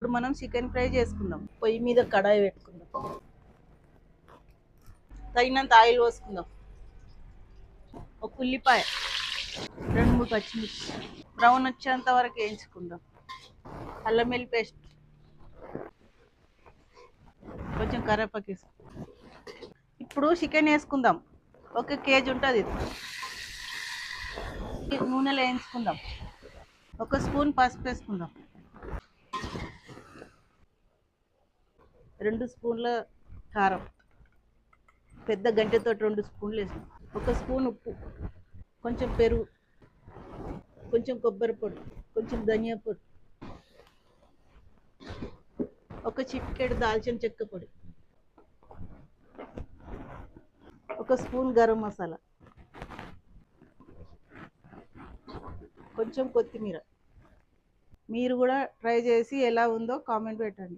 ఇప్పుడు మనం chicken fry చేసుకుందాం. పొయ్యి మీద కడాయి పెట్టుకుందాం. తగినంత ఆయిల్ పోసుకుందాం. ఒక ఉల్లిపాయ, 2-3 పచ్చిమిర్చి బ్రౌన్ వచ్చేంత వరకు వేయించుకుందాం. అల్లం వెల్లుల్లి పేస్ట్, కొంచెం కరివేపాకు వేసుకుందాం. ఇప్పుడు చికెన్ వేసుకుందాం. 1 కేజీ ఉంటుంది. నూనెలో వేయించుకుందాం. 1 స్పూన్ పసుపు వేసుకుందాం. 2 స్పూన్ల కారం, పెద్ద గంటెతో 2 స్పూన్లు వేసుకుందాం. 1 స్పూన్ ఉప్పు, కొంచెం పెరుగు, కొంచెం కొబ్బరి పొడి, కొంచెం ధనియా పొడి, 1 చిటికెడు దాల్చిన చెక్క పొడి, 1 స్పూన్ గరం మసాలా, కొంచెం కొత్తిమీర. మీరు కూడా ట్రై చేసి ఎలా ఉందో కామెంట్ పెట్టండి.